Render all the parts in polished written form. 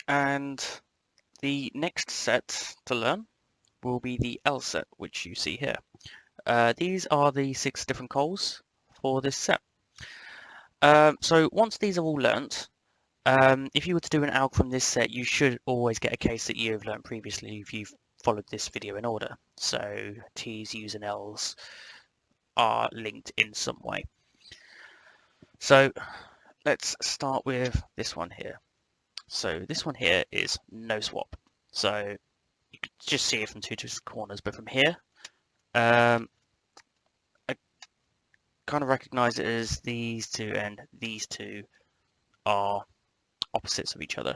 And the next set to learn will be the L set, which you see here. These are the 6 different calls for this set. So once these are all learnt, if you were to do an alg from this set, you should always get a case that you have learnt previously if you've followed this video in order. So T's, U's and L's are linked in some way. So let's start with this one here. So this one here is no swap. So you can just see it from 2 twisted corners, but from here, I kind of recognize it as these two and these two are opposites of each other.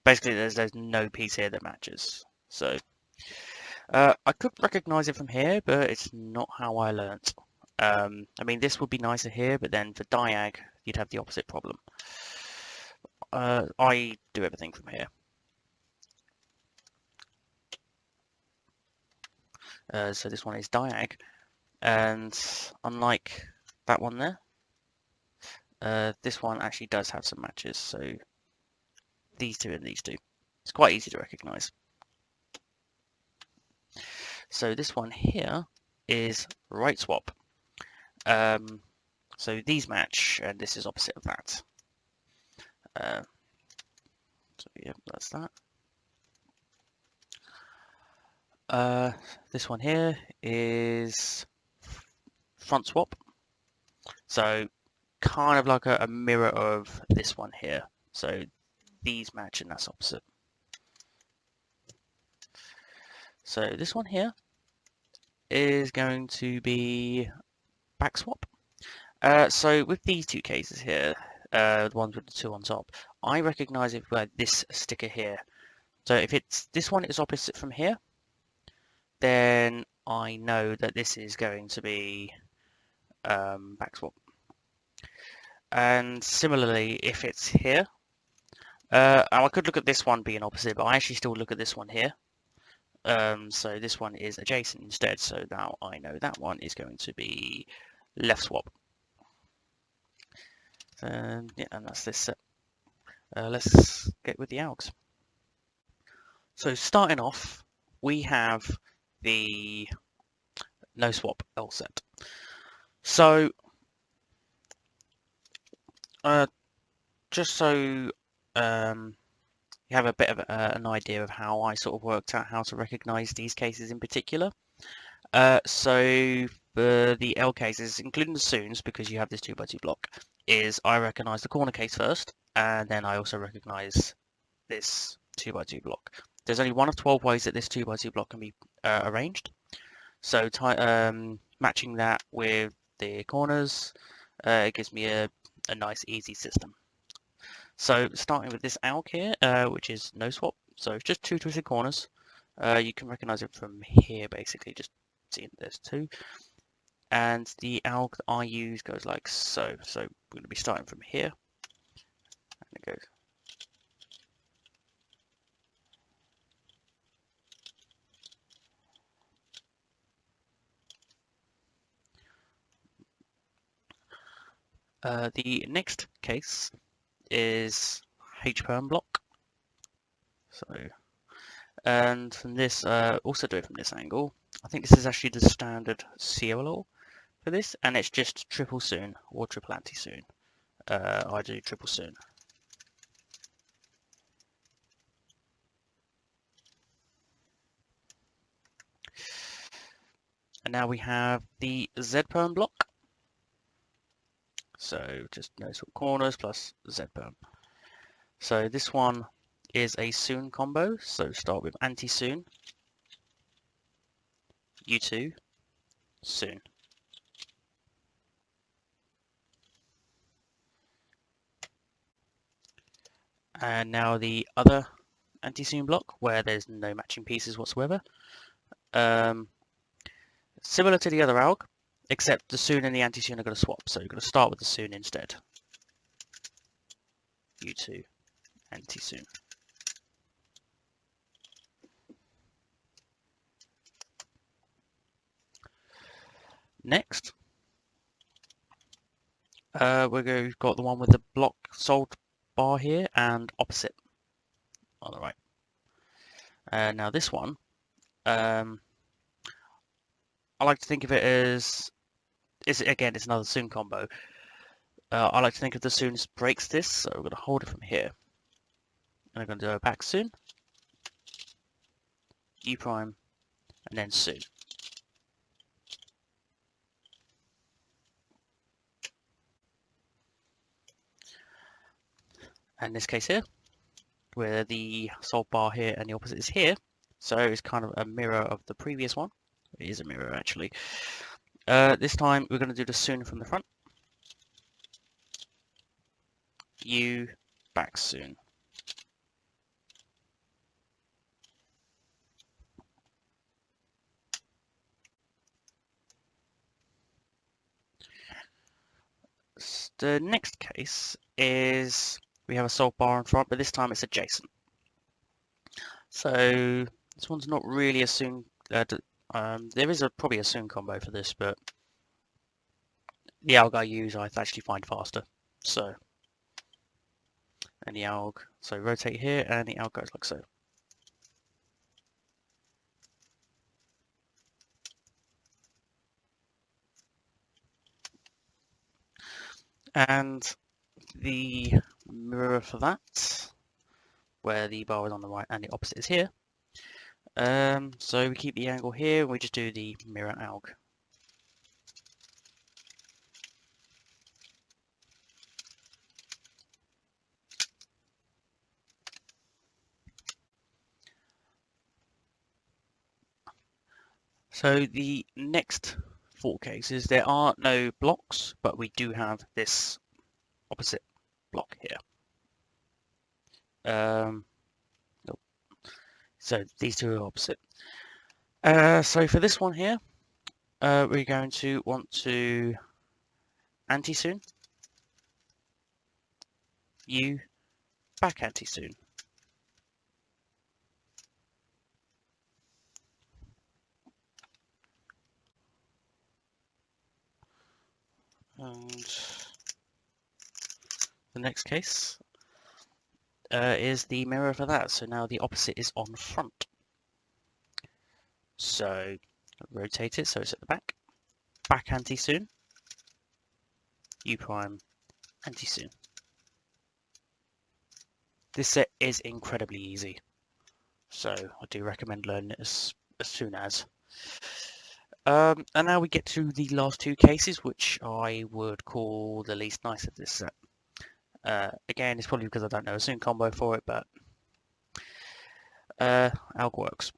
Basically, there's no piece here that matches. So I could recognize it from here, but it's not how I learnt. I mean, this would be nicer here, but then for diag, you'd have the opposite problem. I do everything from here. So this one is diag, and unlike that one there, this one actually does have some matches. So these two and these two. It's quite easy to recognize. So this one here is right swap. So these match, and this is opposite of that. So yeah, that's that. This one here is front swap. So kind of like a mirror of this one here. So these match and that's opposite. So this one here is going to be back swap. So with these two cases here, the ones with the 2 on top, I recognize it by this sticker here. So if it's this one is opposite from here, then I know that this is going to be back swap. And similarly, if it's here, I could look at this one being opposite, but I actually still look at this one here. So this one is adjacent instead, so now I know that one is going to be left swap. Yeah, and that's this set. Let's get with the algs. So starting off, we have the no swap L set. So just so you have a bit of an idea of how I sort of worked out how to recognize these cases in particular. So for the L cases, including the soons, because you have this 2x2 block, is I recognize the corner case first, and then I also recognize this 2x2 block. There's only one of 12 ways that this 2x2 block can be arranged. So matching that with the corners, it gives me a nice easy system. So starting with this alg here, which is no swap, so it's just 2 twisted corners. You can recognize it from here, basically, just seeing there's 2. And the alg that I use goes like so. So we're going to be starting from here, and it goes. The next case is H-perm block. So, and from this, also do it from this angle. I think this is actually the standard CLL for this, and it's just triple soon or triple anti-soon. I do triple soon. And now we have the Z-perm block. So just no swap corners plus Z-perm. So this one is a soon combo. So start with anti-soon, U2, soon. And now the other anti-soon block where there's no matching pieces whatsoever. Similar to the other alg, except the soon and the anti-soon are going to swap. So you're going to start with the soon instead. U2, anti-soon. Next, we've got the one with the block sold bar here and opposite. on the right. Now this one, I like to think of it as, it's another soon combo. I like to think of the soon as breaks this, so we're going to hold it from here. And I'm going to do a back soon, U prime, and then soon. And in this case here, where the solve bar here and the opposite is here, so it's kind of a mirror of the previous one. It is a mirror actually. This time we're going to do the soon from the front. U, back soon. The next case is we have a solve bar in front, but this time it's adjacent. So this one's not really a soon. There is probably a soon combo for this, but the alg I use I actually find faster. So, and the alg, so rotate here, and the alg goes like so. And the mirror for that, where the bar is on the right and the opposite is here. So we keep the angle here, and we just do the mirror alg. So the next 4 cases, there are no blocks, but we do have this opposite block here. So these two are opposite. So for this one here, we're going to want to anti-soon, U, back anti-soon. And the next case is the mirror for that. So now the opposite is on front. So rotate it so it's at the back. Back anti-soon. U prime anti-soon. This set is incredibly easy. So I do recommend learning it as soon as. And now we get to the last 2 cases, which I would call the least nice of this set. Again, it's probably because I don't know a soon combo for it, but alg works.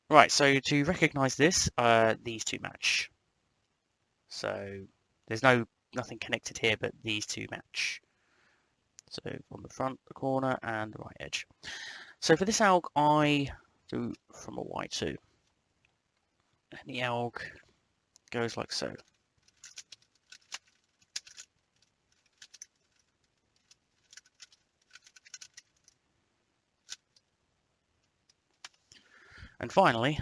Right, so to recognize this, these two match. So there's nothing connected here, but these two match. So on the front, the corner, and the right edge. So for this alg, I do from a Y2. And the alg goes like so. And finally,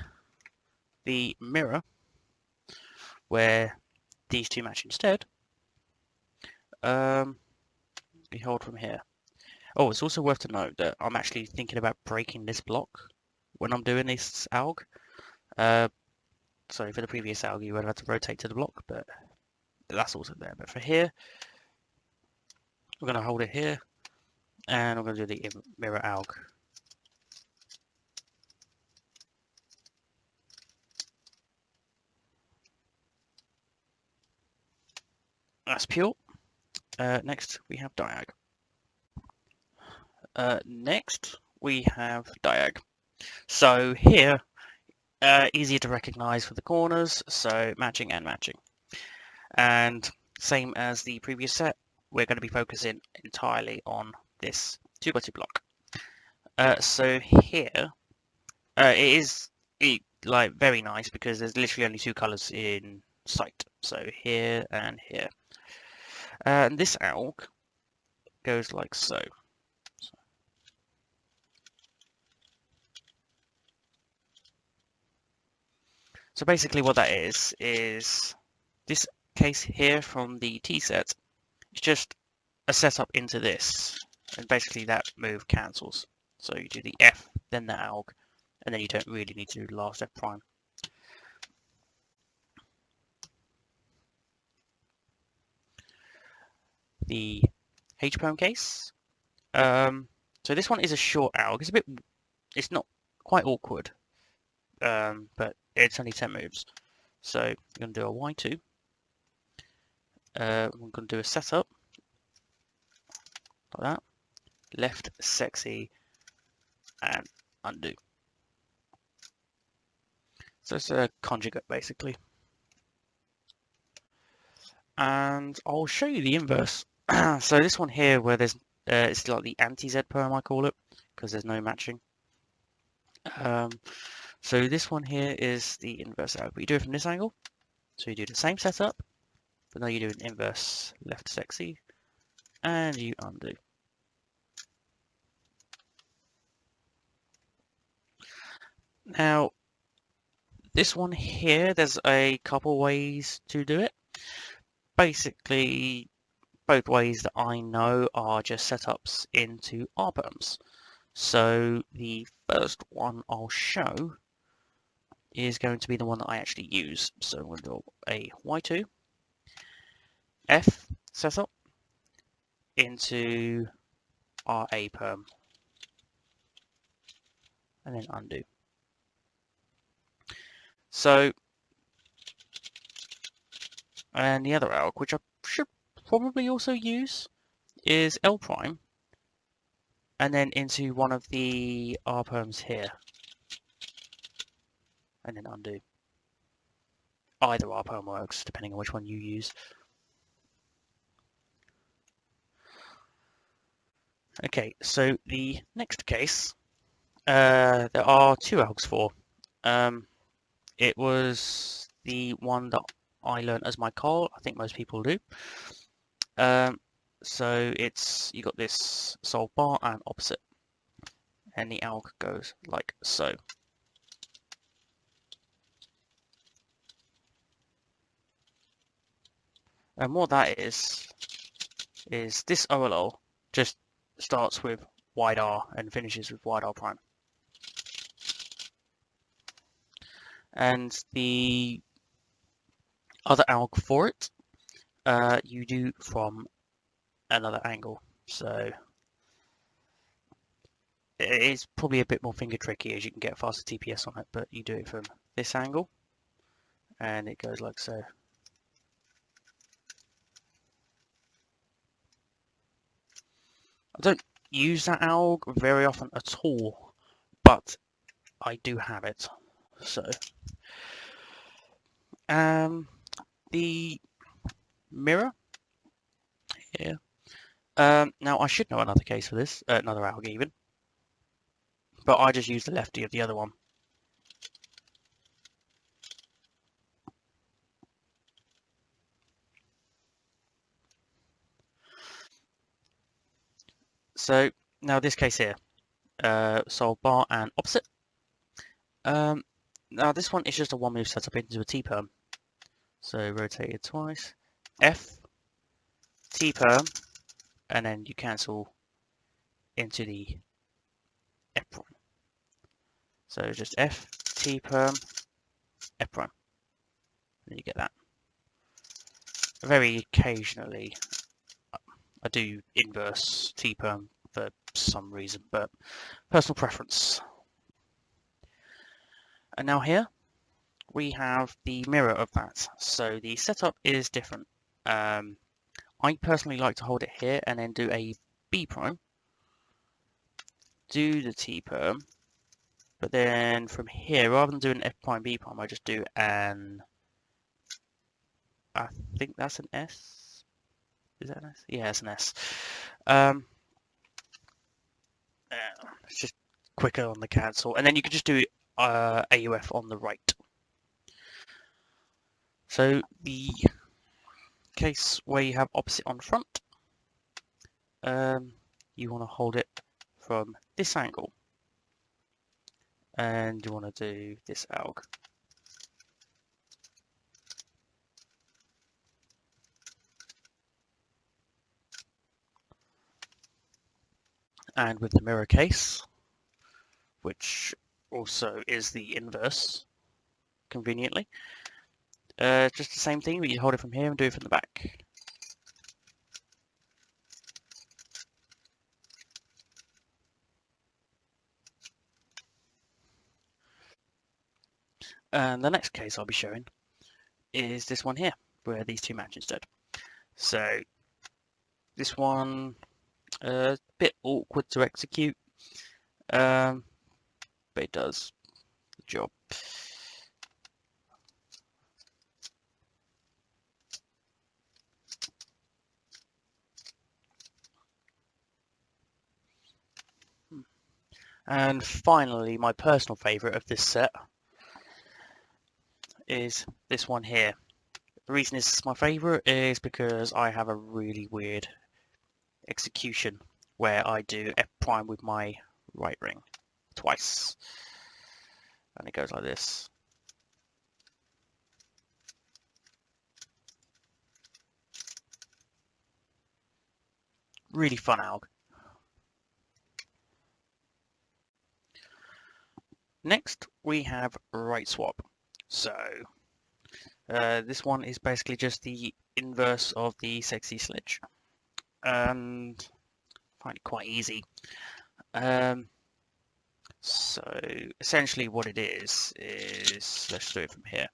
the mirror, where these two match instead, we hold from here. Oh, it's also worth to note that I'm actually thinking about breaking this block when I'm doing this alg. So for the previous alg, you would have had to rotate to the block, but that's also there. But for here, we're going to hold it here, and I'm going to do the mirror alg. That's pure. Next, we have diag. Next, we have diag. So here, easier to recognize for the corners, so matching and matching. And same as the previous set, we're going to be focusing entirely on this 2x2 block. So here, it is like very nice because there's literally only 2 colors in sight. So here and here. And this alg goes like so. So basically what that is this case here from the T set is just a setup into this, and basically that move cancels. So you do the F, then the alg, and then you don't really need to do the last F prime. The H perm case. So this one is a short alg. It's not quite awkward, but it's only 10 moves. So I'm going to do a Y2. I'm going to do a setup like that. Left sexy and undo. So it's a conjugate basically. And I'll show you the inverse. So this one here where there's it's like the anti-Z perm I call it, because there's no matching. So this one here is the inverse alg, but you do it from this angle. So you do the same setup, but now you do an inverse left sexy and you undo. Now this one here, there's a couple ways to do it. Basically, both ways that I know are just setups into R-perms. So the first one I'll show is going to be the one that I actually use. So I'm going to do a Y2, F setup into RA perm, and then undo. So, and the other alg, which I should probably also use, is L prime, and then into one of the R perms here, and then undo. Either R perm works, depending on which one you use. Okay, so the next case, there are two algs for. It was the one that I learned as my call. I think most people do. So you got this solve bar and opposite, and the alg goes like so. And what that is this OLL just starts with wide R and finishes with wide R prime. And the other alg for it, you do from another angle. So it's probably a bit more finger tricky as you can get faster TPS on it, but you do it from this angle and it goes like so. I don't use that alg very often at all, but I do have it. So the mirror here. Now I should know another case for this, another alg even, but I just use the lefty of the other one. So now this case here, solve bar and opposite. Now this one is just a one move setup into a T perm. So rotate it twice, F, T perm, and then you cancel into the F prime. So just F, T perm, F prime. And you get that. Very occasionally I do inverse T perm for some reason, but personal preference. And now here we have the mirror of that. So the setup is different. I personally like to hold it here and then do a B prime, do the T perm, but then from here, rather than doing F prime B prime, I just do an, I think that's an S. Is that an S? Yeah, it's an S. It's just quicker on the cancel, and then you can just do AUF on the right. So the case where you have opposite on front, you want to hold it from this angle, and you want to do this alg. And with the mirror case, which also is the inverse, conveniently. Just the same thing, but you hold it from here and do it from the back. And the next case I'll be showing is this one here, where these two match instead. So this one, a bit awkward to execute, but it does the job. And finally, my personal favourite of this set is this one here. The reason it's my favourite is because I have a really weird execution where I do F prime with my right ring twice. And it goes like this. Really fun alg. Next, we have right swap. So, this one is basically just the inverse of the sexy sledge. And I find it quite easy. So, essentially what it is, let's do it from here.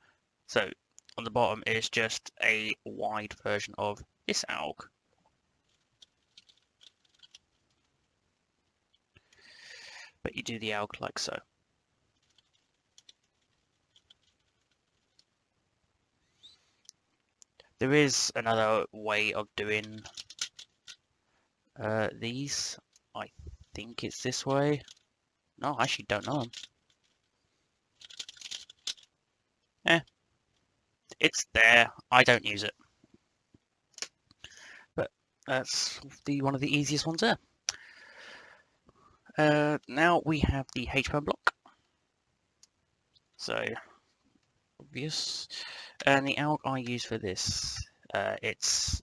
So, on the bottom is just a wide version of this alg. But you do the alg like so. There is another way of doing these. I think it's this way. No, I actually don't know them. It's there. I don't use it. But that's one of the easiest ones there. Now we have the H-perm block. So, obvious. And the alg I use for this, it's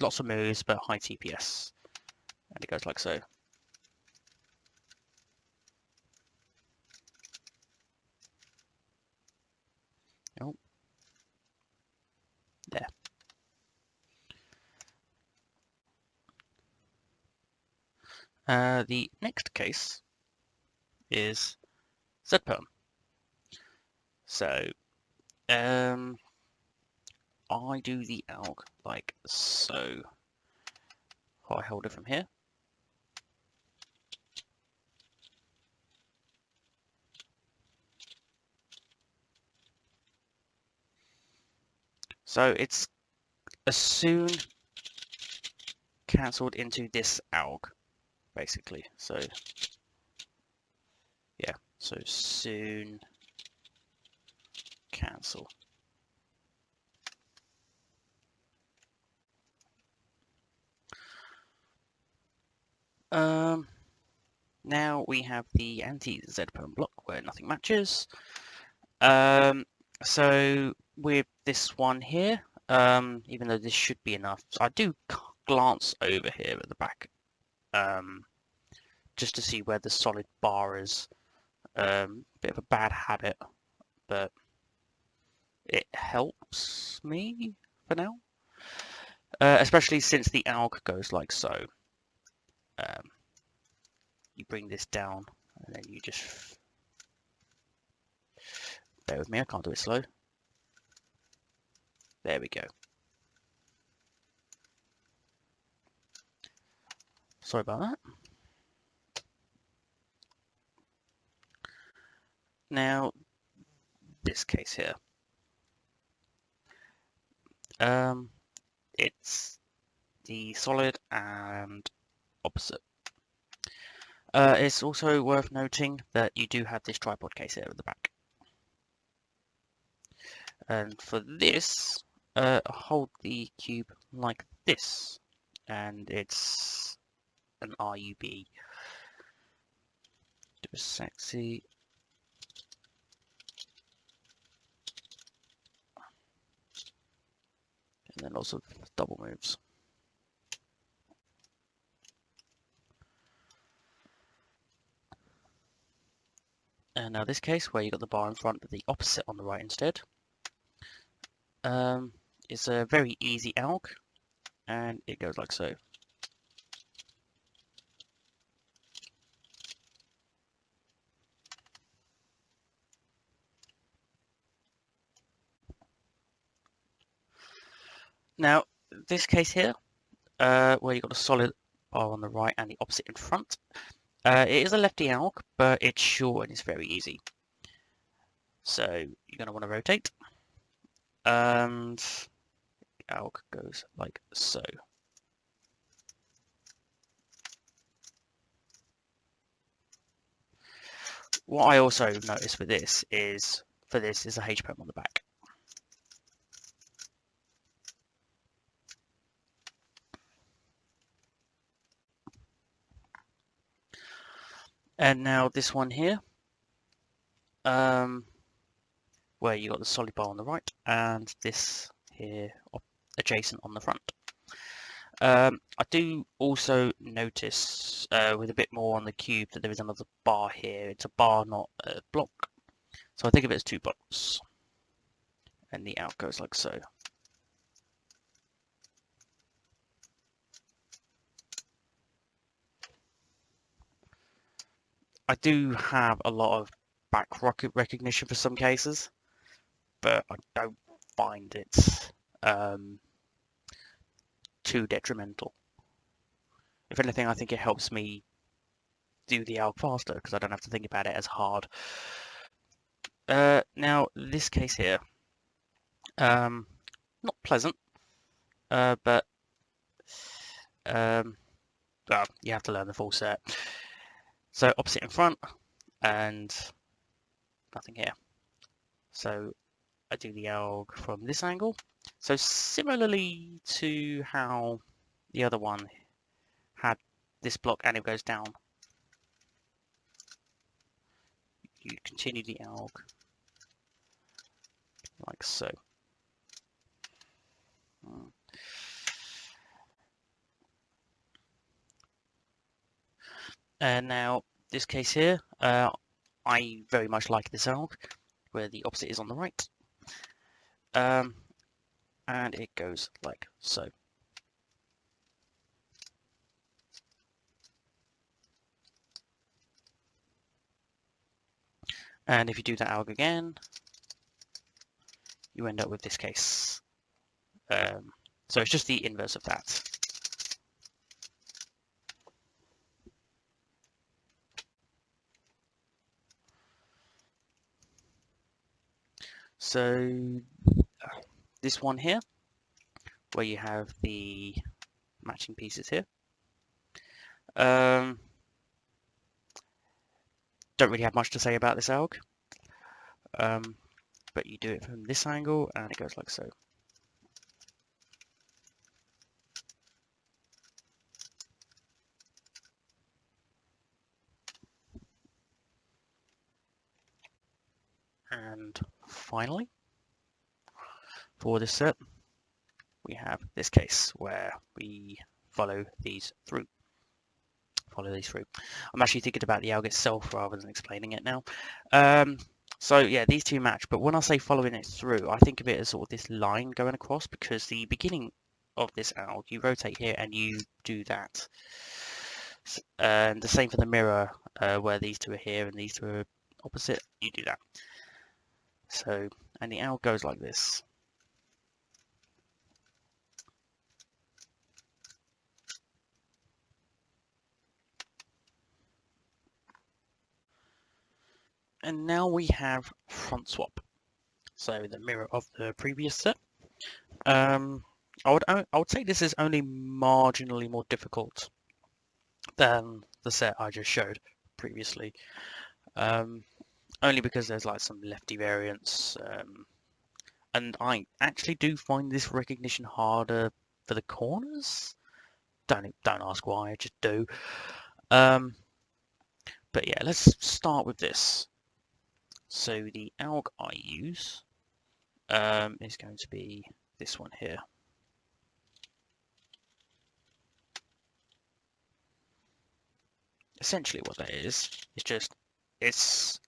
lots of moves but high TPS. And it goes like so. Oh. There. The next case is ZBLL. So, I do the alg like so. I hold it from here. So it's as soon cancelled into this alg, basically. So yeah, so soon cancel. Now we have the anti-ZBLL block where nothing matches. So with this one here, even though this should be enough, so I do glance over here at the back, just to see where the solid bar is. Bit of a bad habit, but it helps me for now, especially since the alg goes like so. You bring this down, and then you just bear with me. I can't do it slow. There we go. Sorry about that. Now, this case here. It's the solid and opposite. It's also worth noting that you do have this tripod case here at the back. And for this, hold the cube like this, and it's an RUB. Do a sexy. And then lots of double moves. And now this case, where you got the bar in front but the opposite on the right instead, it's a very easy alg, and it goes like so. Now, this case here, where you've got a solid bar on the right and the opposite in front, it is a lefty alg, but it's short and it's very easy. So you're going to want to rotate, and the alg goes like so. What I also noticed with this is, a H-poem on the back. And now this one here, where you got the solid bar on the right and this here adjacent on the front. I do also notice with a bit more on the cube that there is another bar here. It's a bar, not a block. So I think of it as two blocks. And the out goes like so. I do have a lot of back rocket recognition for some cases, but I don't find it too detrimental. If anything, I think it helps me do the alg faster because I don't have to think about it as hard. Now, this case here, not pleasant, but well, you have to learn the full set. So opposite in front and nothing here. So I do the alg from this angle. So similarly to how the other one had this block and it goes down, you continue the alg like so. And now this case here, I very much like this alg, where the opposite is on the right. And it goes like so. And if you do that alg again, you end up with this case. So it's just the inverse of that. So this one here, where you have the matching pieces here, don't really have much to say about this alg, but you do it from this angle and it goes like so. And finally, for this set, we have this case where we follow these through. I'm actually thinking about the alg itself rather than explaining it now. So yeah, these two match, but when I say following it through, I think of it as sort of this line going across, because the beginning of this alg, you rotate here and you do that. And the same for the mirror, where these two are here and these two are opposite, you do that. So, and the alg goes like this. And now we have front swap. So the mirror of the previous set. I would say this is only marginally more difficult than the set I just showed previously. Only because there's like some lefty variants, and I actually do find this recognition harder for the corners. Don't ask why, I just do. But yeah, let's start with this. So the alg I use is going to be this one here. Essentially what that is just, it's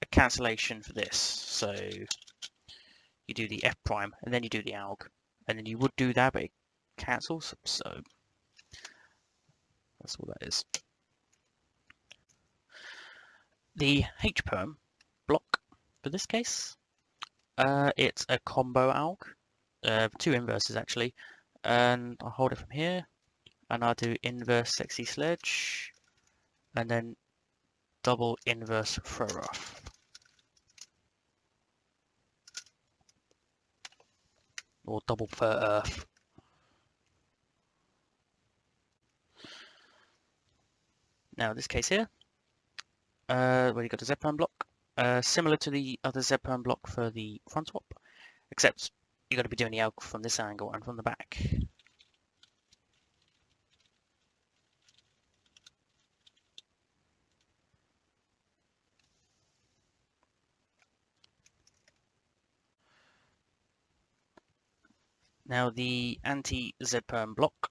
a cancellation for this. So you do the F prime and then you do the alg, and then you would do that, but it cancels. So that's all that is. The H perm block for this case, it's a combo alg, two inverses actually, and I'll hold it from here, and I'll do inverse sexy sledge, and then double inverse throw rough. Or double per earth. Now in this case here, where you got a Z-perm block, similar to the other Z-perm block for the front swap, except you're going to be doing the alg from this angle and from the back. Now the anti-Z-perm block,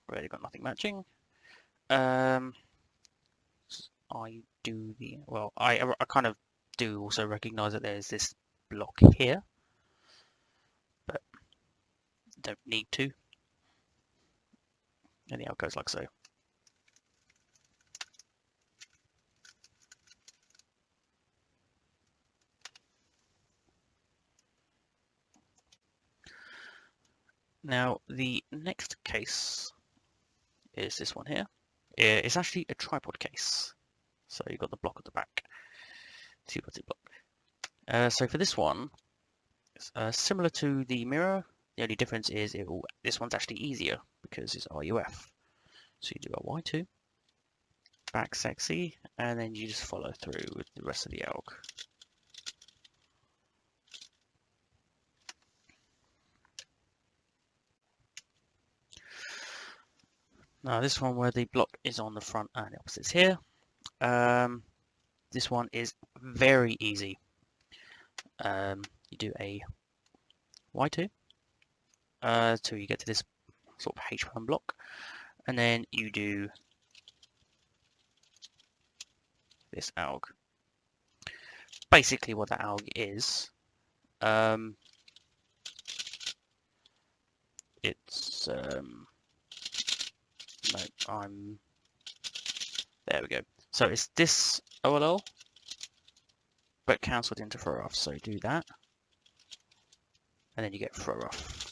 really got nothing matching. I do the, well, I kind of do also recognize that there's this block here, but don't need to. And the alg goes like so. Now the next case is this one here. It's actually a tripod case. So you've got the block at the back. Two-body block. So for this one, it's similar to the mirror. The only difference is this one's actually easier because it's RUF. So you do a Y2, back sexy, and then you just follow through with the rest of the alg. Now this one where the block is on the front and the opposite's here. This one is very easy. You do a Y2 till you get to this sort of H1 block, and then you do this alg. Basically what that alg is, it's no, there we go. So it's this OLL, but cancelled into throw off. So do that, and then you get throw off.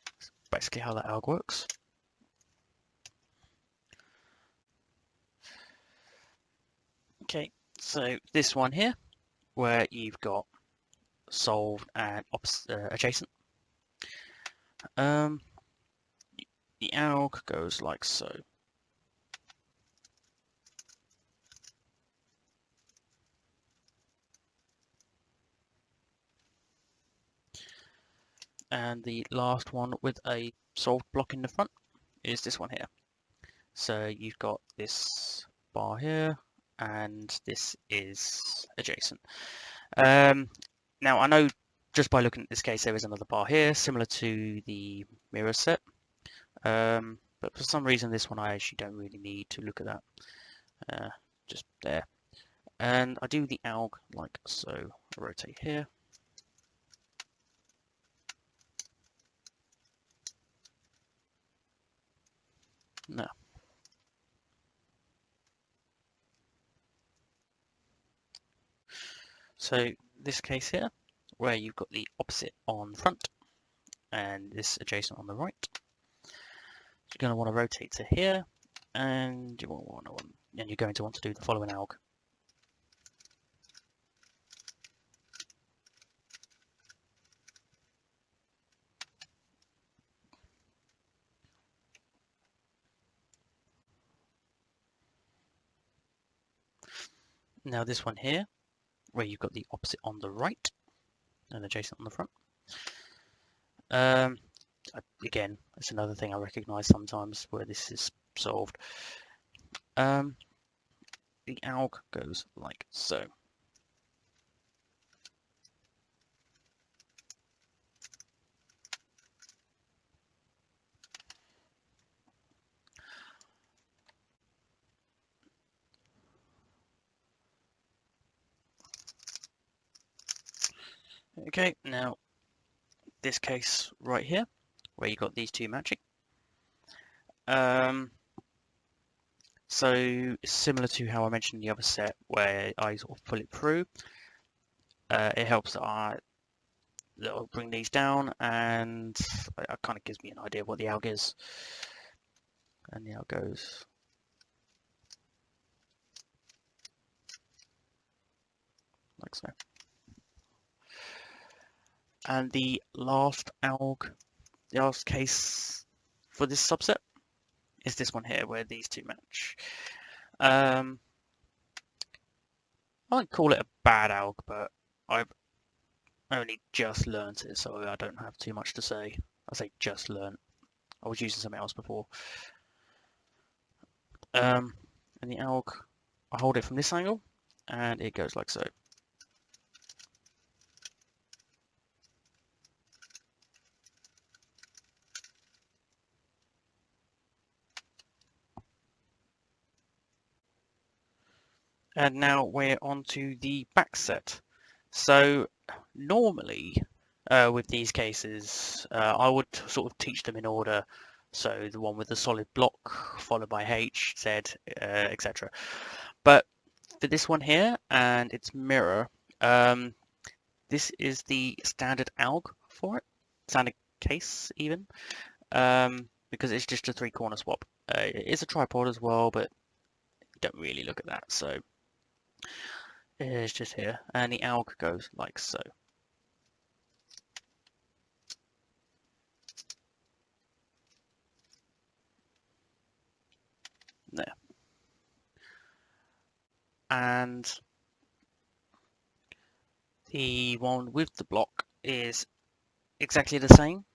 That's basically how that alg works. Okay, so this one here, where you've got solved and adjacent. The alg goes like so. And the last one with a solved block in the front is this one here. So you've got this bar here, and this is adjacent. Now I know just by looking at this case there is another bar here, similar to the mirror set. But for some reason this one I actually don't really need to look at that. Just there. And I do the alg like so. I rotate here. No. So this case here, where you've got the opposite on front and this adjacent on the right, you're going to want to rotate to here, and you're going to want to do the following alg. Now this one here, where you've got the opposite on the right and adjacent on the front. Again, it's another thing I recognise sometimes where this is solved. The alg goes like so. Okay, now this case right here, where you got these two matching. So similar to how I mentioned the other set where I sort of pull it through, it helps that I'll bring these down, and it kind of gives me an idea of what the alg is. And the alg goes like so. And the last case for this subset is this one here, where these two match. I wouldn't call it a bad alg, but I've only just learnt it, so I don't have too much to say. I say just learnt. I was using something else before. And the alg, I hold it from this angle, and it goes like so. And now we're on to the back set. So normally with these cases, I would sort of teach them in order. So the one with the solid block, followed by H, Z, etc. But for this one here and its mirror, this is the standard alg for it, standard case even, because it's just a three-corner swap. It is a tripod as well, but you don't really look at that. So it's just here, and the alg goes like so. There. And the one with the block is exactly the same,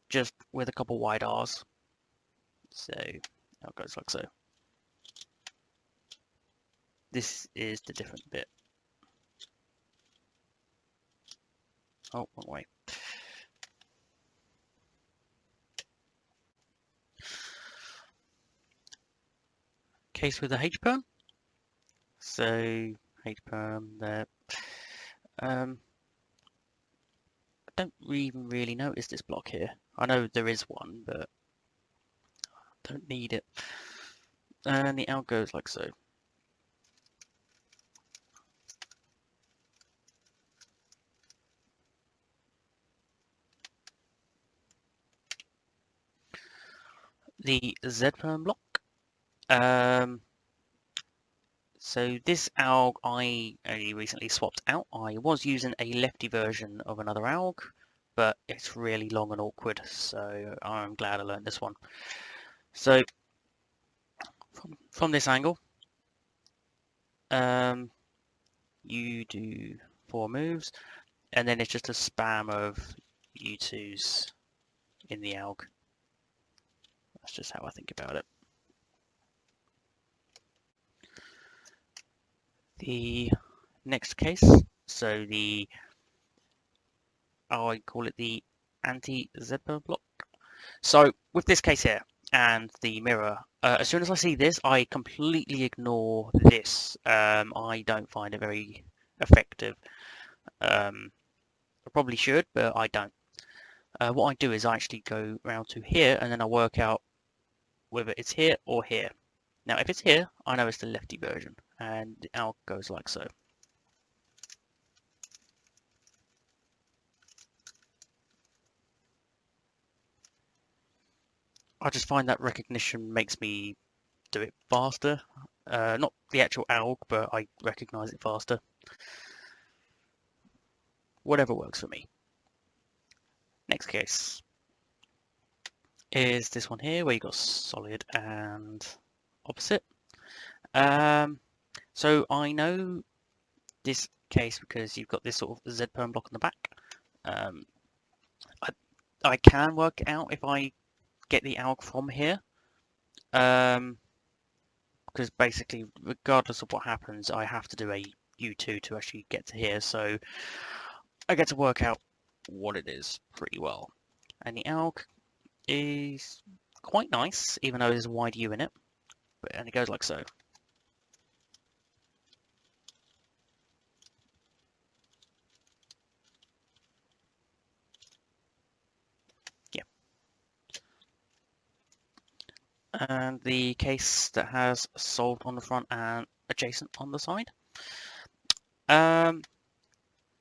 just with a couple wide R's. So it goes like so. This is the different bit. Oh, wrong way. Case with the H-perm. So H-perm there. I don't even really notice this block here. I know there is one, but I don't need it. And the alg goes like so. The Z-perm block. So this alg I only recently swapped out. I was using a lefty version of another alg, but it's really long and awkward, so I'm glad I learned this one. So from this angle, you do 4 moves, and then it's just a spam of U2s in the alg. That's just how I think about it. The next case, so I call it the anti-zebra block. So with this case here and the mirror, as soon as I see this, I completely ignore this. I don't find it very effective. I probably should, but I don't. What I do is I actually go around to here, and then I work out whether it's here or here. Now, if it's here, I know it's the lefty version, and the alg goes like so. I just find that recognition makes me do it faster. Not the actual alg, but I recognize it faster. Whatever works for me. Next case is this one here, where you got solid and opposite. So I know this case because you've got this sort of Z-perm block on the back. I can work it out if I get the alg from here. Because basically, regardless of what happens, I have to do a U2 to actually get to here. So I get to work out what it is pretty well. And the alg is quite nice, even though there's a wide U in it. And it goes like so. and the case that has solved on the front and adjacent on the side.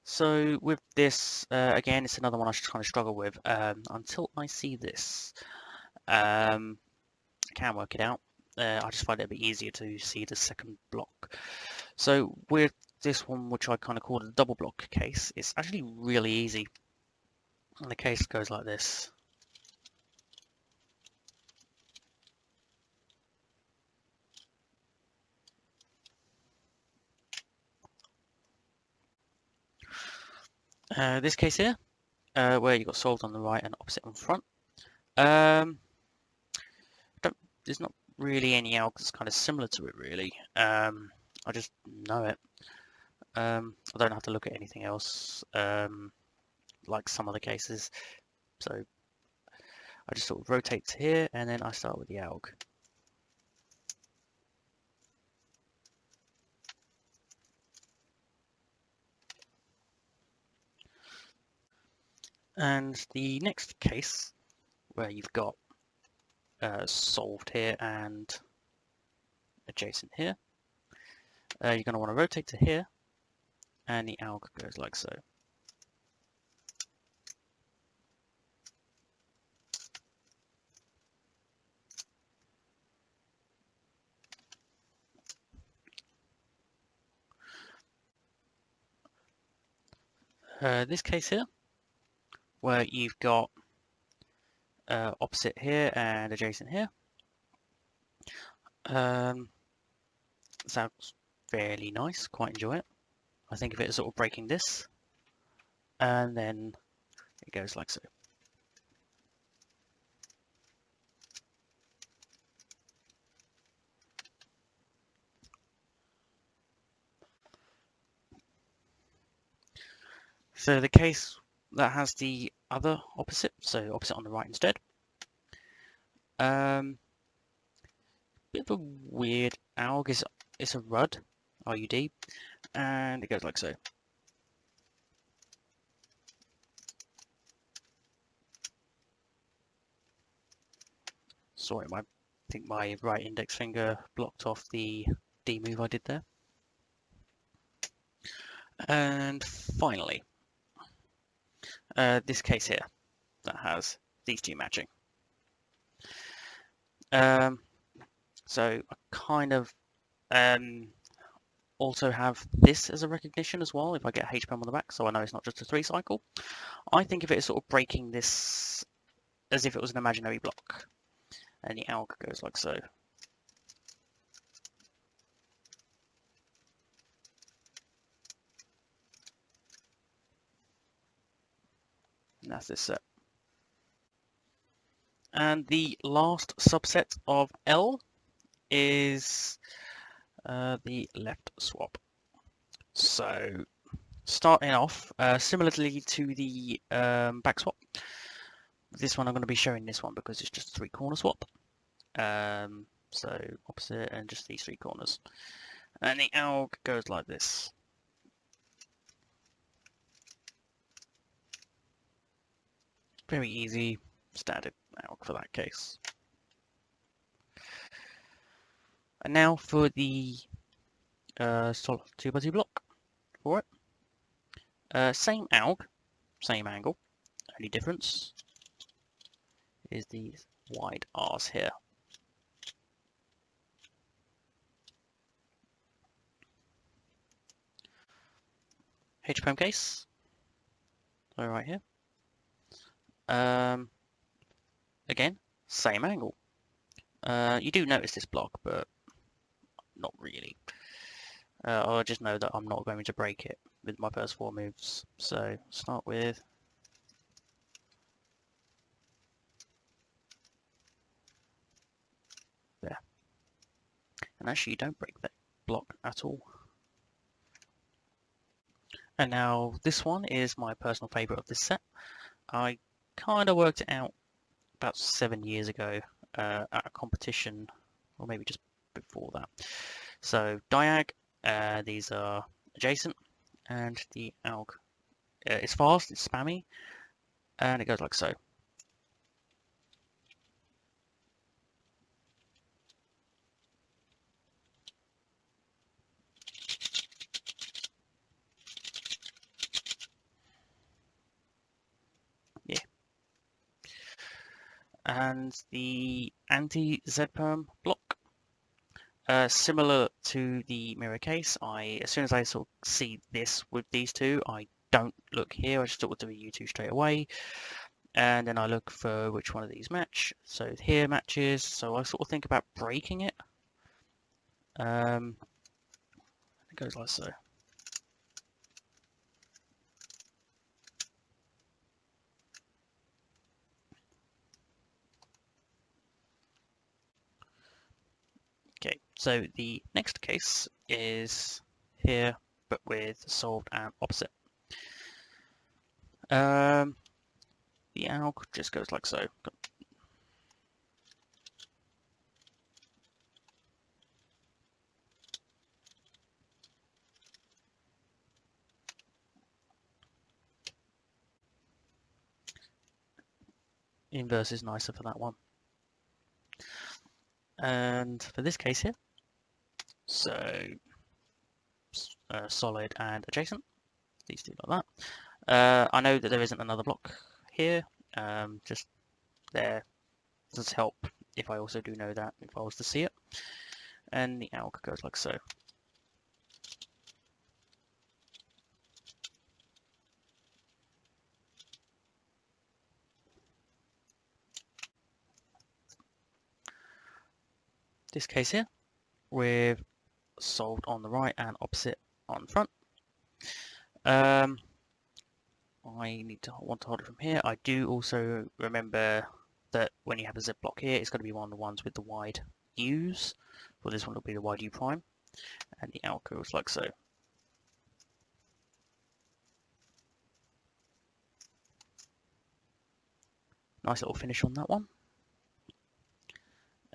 So with this, again, it's another one I should kind of struggle with until I see this. I can work it out. I just find it a bit easier to see the second block. So with this one, which I kind of call the double block case, it's actually really easy. And the case goes like this. This case here, where you've got solved on the right and opposite on front. There's not really any alg that's kind of similar to it, really. I just know it. I don't have to look at anything else, like some other cases. So I just sort of rotate to here, and then I start with the alg. And the next case, where you've got solved here and adjacent here, you're going to want to rotate to here, and the alg goes like so. This case here, where you've got opposite here and adjacent here, sounds fairly nice, quite enjoy it. I think of it as sort of breaking this, and then it goes like so. So the case that has the other opposite, so opposite on the right instead. Bit of a weird alg, it's a RUD, RUD, and it goes like so. Sorry, I think my right index finger blocked off the D move I did there. And finally, this case here that has these two matching. So I kind of also have this as a recognition as well if I get H-Pem on the back, so I know it's not just a 3-cycle. I think of it as sort of breaking this as if it was an imaginary block. And the alg goes like so. And that's this set. And the last subset of L is the left swap. So starting off, similarly to the back swap, this one I'm going to be showing this one because it's just a 3-corner swap. So opposite and just these 3 corners. And the alg goes like this. Very easy, standard alg for that case. And now for the solid 2x2 block for it. Same alg, same angle. Only difference is these wide R's here. H-Pem case, so right here. Again, same angle. You do notice this block, but not really. I just know that I'm not going to break it with my first 4 moves. So start with there. And actually you don't break that block at all. And now this one is my personal favourite of this set. I kind of worked it out about 7 years ago at a competition, or maybe just before that. So diag, these are adjacent, and the alg. It's fast, it's spammy, and it goes like so. And the anti-ZBLL block, similar to the mirror case, as soon as I sort of see this with these two, I don't look here, I just sort of do a U2 straight away. And then I look for which one of these match. So here matches, so I sort of think about breaking it. It goes like so. Okay, so the next case is here, but with solved and opposite. The alg just goes like so. Inverse is nicer for that one. And for this case here, so solid and adjacent, these two like that. I know that there isn't another block here, just there does help if I also do know that, if I was to see it. And the alg goes like so. This case here, with solved on the right and opposite on front. I want to hold it from here. I do also remember that when you have a Z block here, it's going to be one of the ones with the wide U's. Well, this one will be the wide U prime, and the alg goes like so. Nice little finish on that one.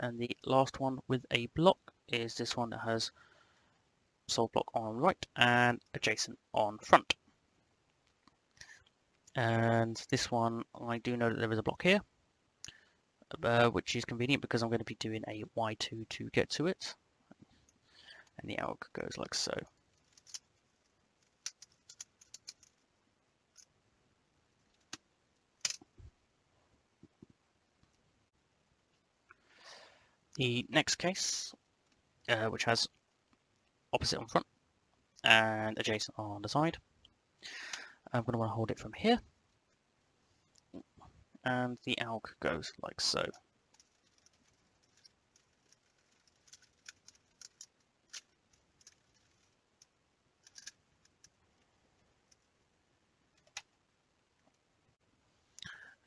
And the last one with a block is this one that has solved block on right and adjacent on front. And this one, I do know that there is a block here, which is convenient because I'm going to be doing a Y2 to get to it. And the alg goes like so. The next case, which has opposite on front and adjacent on the side, I'm going to want to hold it from here. And the alg goes like so.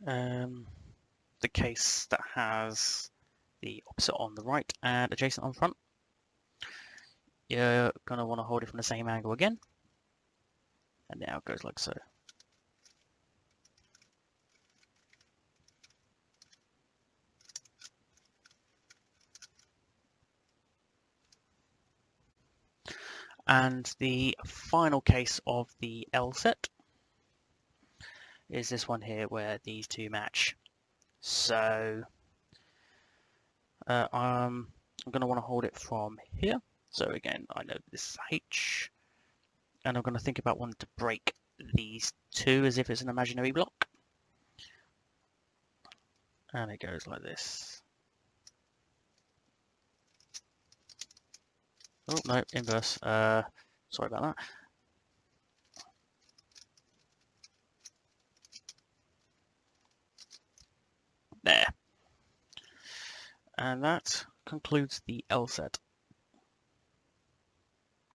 The case that has the opposite on the right and adjacent on front, you're going to want to hold it from the same angle again. And now it goes like so. And the final case of the L set is this one here where these two match. So I'm going to want to hold it from here. So again, I know this is H, and I'm going to think about wanting to break these two as if it's an imaginary block. And it goes like this. Oh no, inverse. Sorry about that. There. And that concludes the L set.